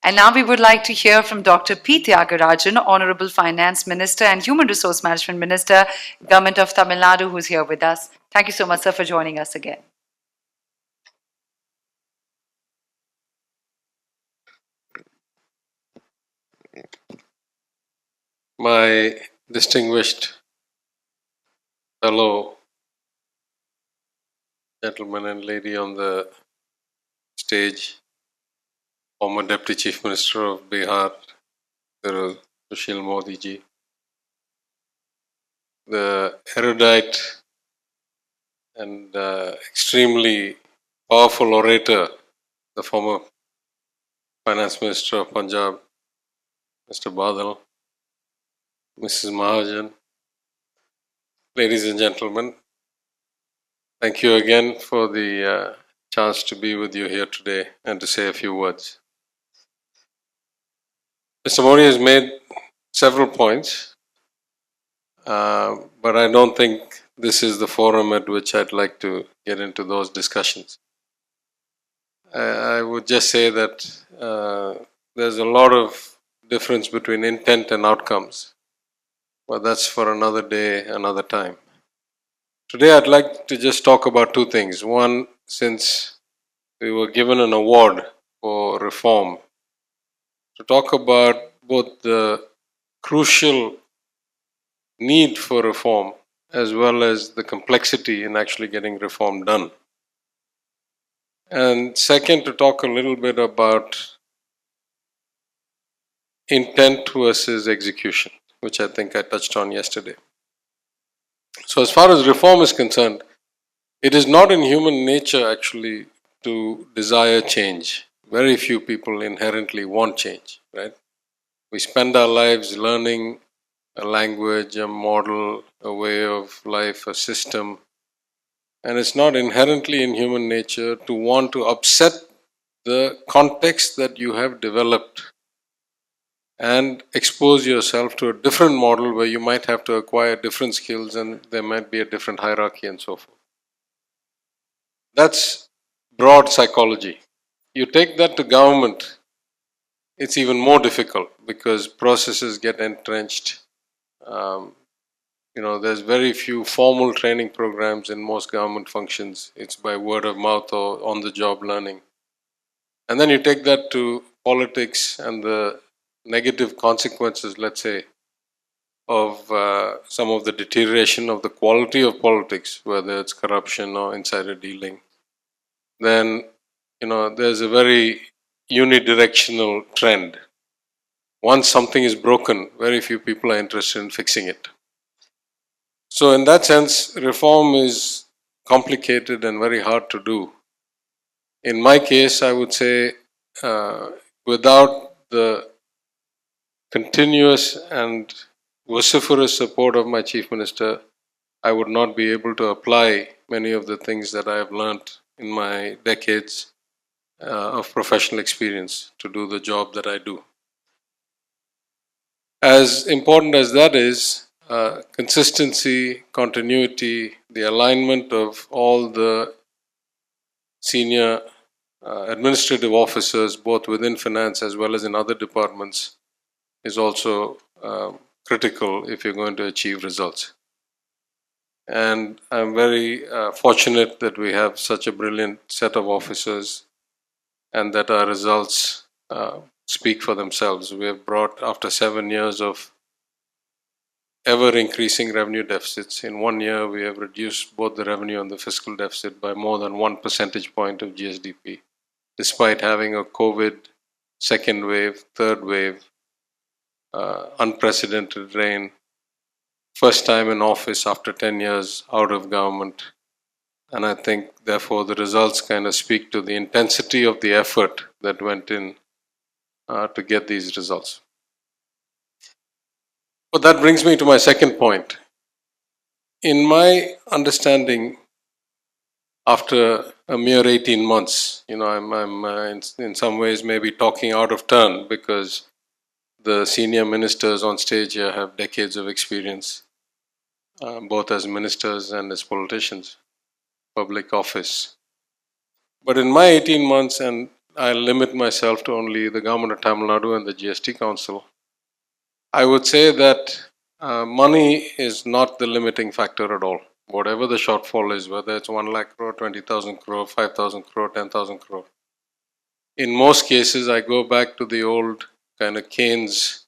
And now we would like to hear from Dr. P. Thiaga Rajan, Honorable Finance Minister and Human Resource Management Minister, Government of Tamil Nadu, who's here with us. Thank you so much, sir, for joining us again. My distinguished fellow gentleman and lady on the stage, former Deputy Chief Minister of Bihar, Sushil Modi ji, the erudite and extremely powerful orator, the former Finance Minister of Punjab, Mr. Badal, Mrs. Mahajan, ladies and gentlemen, thank you again for the chance to be with you here today and to say a few words. Mr. Modi has made several points, but I don't think this is the forum at which I'd like to get into those discussions. I would just say that there's a lot of difference between intent and outcomes, but that's for another day, another time. Today I'd like to just talk about two things. One, since we were given an award for reform, to talk about both the crucial need for reform as well as the complexity in actually getting reform done. And second, to talk a little bit about intent versus execution, which I think I touched on yesterday. So as far as reform is concerned, it is not in human nature actually to desire change. Very few people inherently want change, right? We spend our lives learning a language, a model, a way of life, a system. And it's not inherently in human nature to want to upset the context that you have developed and expose yourself to a different model where you might have to acquire different skills and there might be a different hierarchy and so forth. That's broad psychology. You take that to government, it's even more difficult because processes get entrenched. There's very few formal training programs in most government functions. It's by word of mouth or on-the-job learning. And then you take that to politics and the negative consequences, let's say, of some of the deterioration of the quality of politics, whether it's corruption or insider dealing. Then, there's a very unidirectional trend. Once something is broken, very few people are interested in fixing it. So in that sense, reform is complicated and very hard to do. In my case, I would say without the continuous and vociferous support of my Chief Minister, I would not be able to apply many of the things that I have learned in my decades of professional experience to do the job that I do. As important as that is, consistency, continuity, the alignment of all the senior administrative officers, both within finance as well as in other departments, is also critical if you're going to achieve results. And I'm very fortunate that we have such a brilliant set of officers and that our results speak for themselves. We have brought, after 7 years of ever increasing revenue deficits, in 1 year we have reduced both the revenue and the fiscal deficit by more than 1 percentage point of GSDP, despite having a COVID second wave, third wave, unprecedented rain, first time in office after 10 years out of government. And I think, therefore, the results kind of speak to the intensity of the effort that went in to get these results. But that brings me to my second point. In my understanding, after a mere 18 months, I'm in some ways maybe talking out of turn because the senior ministers on stage here have decades of experience, both as ministers and as politicians, public office. But in my 18 months and I'll limit myself to only the Government of Tamil Nadu and the GST Council. I would say that money is not the limiting factor at all. Whatever the shortfall is, whether it's 1 lakh crore, 20,000 crore, 5,000 crore, 10,000 crore. In most cases, I go back to the old kind of Keynes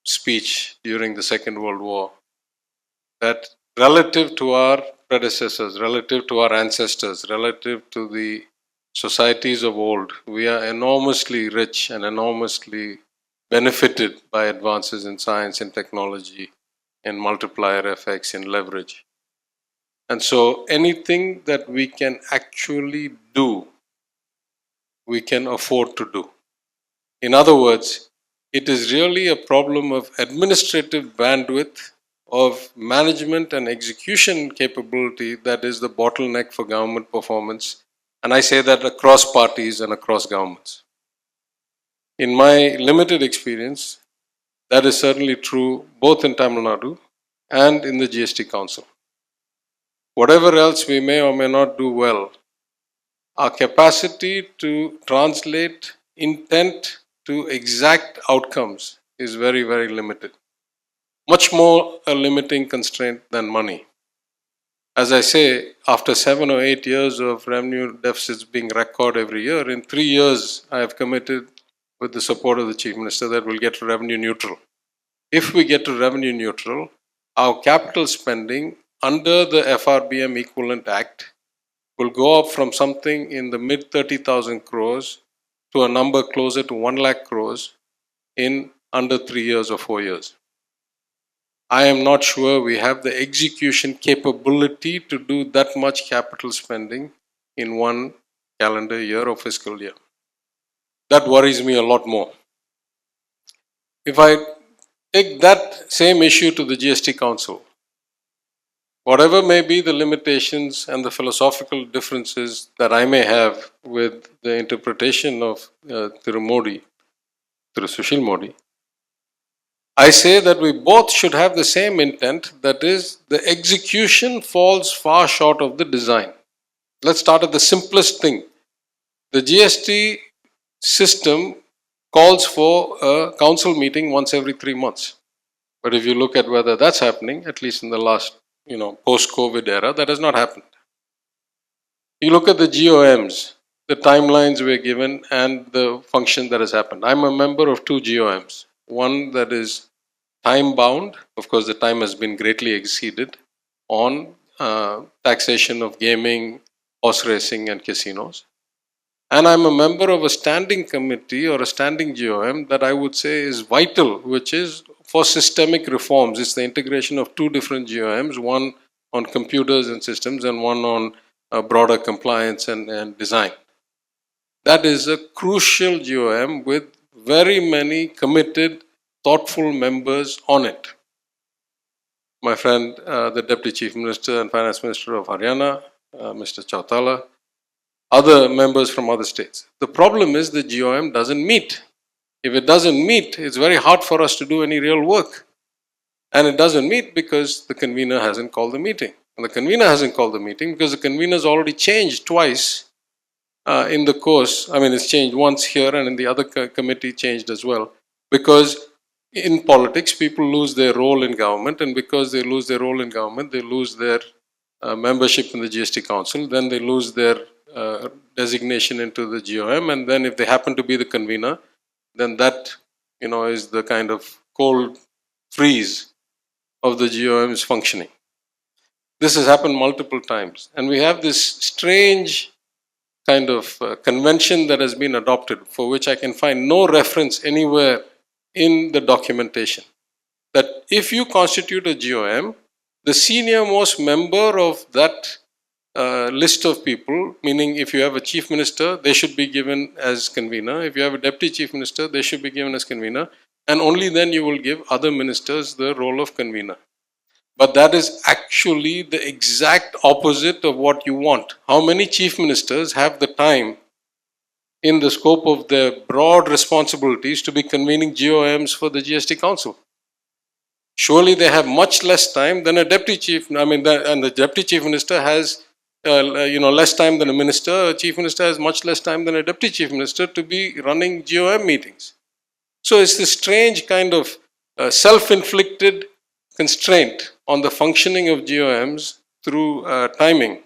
speech during the Second World War, that relative to our predecessors, relative to our ancestors, relative to the societies of old, we are enormously rich and enormously benefited by advances in science and technology, in multiplier effects, in leverage. And so anything that we can actually do, we can afford to do. In other words, it is really a problem of administrative bandwidth, of management and execution capability that is the bottleneck for government performance. And I say that across parties and across governments. In my limited experience, that is certainly true both in Tamil Nadu and in the GST Council. Whatever else we may or may not do well, our capacity to translate intent to exact outcomes is very, very limited. Much more a limiting constraint than money. As I say, after 7 or 8 years of revenue deficits being recorded every year, in 3 years I have committed with the support of the Chief Minister that we'll get to revenue neutral. If we get to revenue neutral, our capital spending under the FRBM Equivalent Act will go up from something in the mid 30,000 crores to a number closer to 1 lakh crores in under 3 years or 4 years. I am not sure we have the execution capability to do that much capital spending in one calendar year or fiscal year. That worries me a lot more. If I take that same issue to the GST Council, whatever may be the limitations and the philosophical differences that I may have with the interpretation of Thiru Sushil Modi, I say that we both should have the same intent, that is, the execution falls far short of the design. Let's start at the simplest thing. The GST system calls for a council meeting once every 3 months. But if you look at whether that's happening, at least in the last, post-COVID era, that has not happened. You look at the GOMs, the timelines we're given and the function that has happened. I'm a member of 2 GOMs. One that is time bound, of course the time has been greatly exceeded, on taxation of gaming, horse racing and casinos. And I'm a member of a standing committee or a standing GOM that I would say is vital, which is for systemic reforms. It's the integration of 2 different GOMs, one on computers and systems and one on broader compliance and design. That is a crucial GOM with very many committed, thoughtful members on it. My friend, the Deputy Chief Minister and Finance Minister of Haryana, Mr. Chautala, other members from other states. The problem is the GOM doesn't meet. If it doesn't meet, it's very hard for us to do any real work. And it doesn't meet because the convener hasn't called the meeting. And the convener hasn't called the meeting because the convener's already changed twice in the course. I mean, it's changed once here and in the other committee changed as well. Because in politics, people lose their role in government, and because they lose their role in government, they lose their membership in the GST Council, then they lose their designation into the GOM, and then if they happen to be the convener, then that is the kind of cold freeze of the GOM's functioning. This has happened multiple times, and we have this strange kind of convention that has been adopted, for which I can find no reference anywhere in the documentation, that if you constitute a GOM, the senior most member of that list of people, meaning if you have a chief minister, they should be given as convener. If you have a deputy chief minister, they should be given as convener. And only then you will give other ministers the role of convener. But that is actually the exact opposite of what you want. How many chief ministers have the time in the scope of their broad responsibilities to be convening GOMs for the GST Council? Surely they have much less time than a deputy chief. And the deputy chief minister has less time than a minister. A chief minister has much less time than a deputy chief minister to be running GOM meetings. So it's this strange kind of self-inflicted constraint on the functioning of GOMs through timing.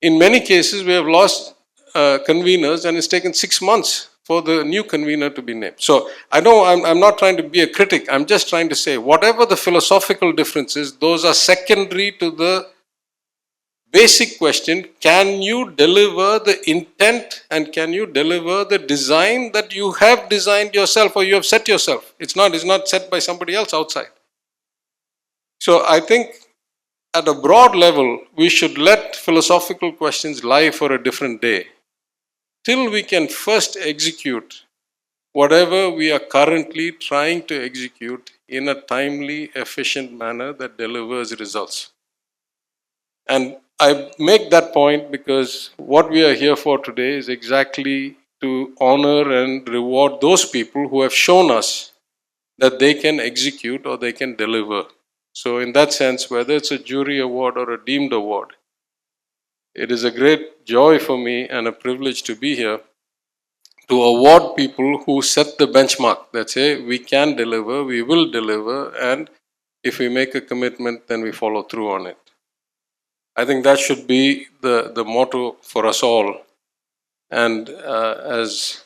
In many cases, we have lost conveners, and it's taken 6 months for the new convener to be named. So I know I'm not trying to be a critic. I'm just trying to say whatever the philosophical differences, those are secondary to the basic question: can you deliver the intent and can you deliver the design that you have designed yourself or you have set yourself? It's not set by somebody else outside. So I think at a broad level, we should let philosophical questions lie for a different day till we can first execute whatever we are currently trying to execute in a timely, efficient manner that delivers results. And I make that point because what we are here for today is exactly to honor and reward those people who have shown us that they can execute or they can deliver. So in that sense, whether it's a jury award or a deemed award, it is a great joy for me and a privilege to be here to award people who set the benchmark that say we can deliver, we will deliver, and if we make a commitment, then we follow through on it. I think that should be the motto for us all. And as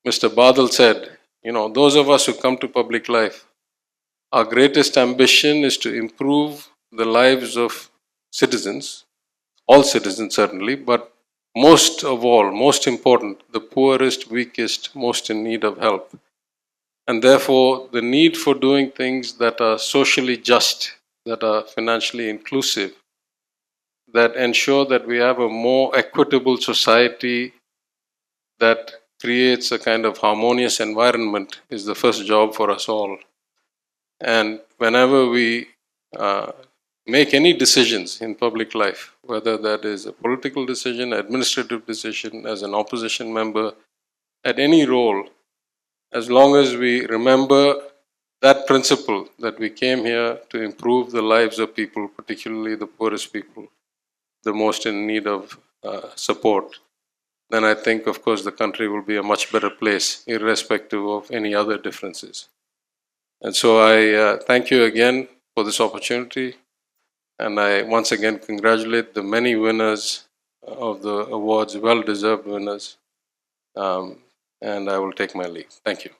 Mr. Badal said, those of us who come to public life, our greatest ambition is to improve the lives of citizens, all citizens certainly, but most of all, most important, the poorest, weakest, most in need of help. And therefore, the need for doing things that are socially just, that are financially inclusive, that ensure that we have a more equitable society that creates a kind of harmonious environment is the first job for us all. And whenever we make any decisions in public life, whether that is a political decision, administrative decision, as an opposition member, at any role, as long as we remember that principle that we came here to improve the lives of people, particularly the poorest people, the most in need of support, then I think, of course, the country will be a much better place, irrespective of any other differences. And so I thank you again for this opportunity, and I once again congratulate the many winners of the awards, well-deserved winners, and I will take my leave. Thank you.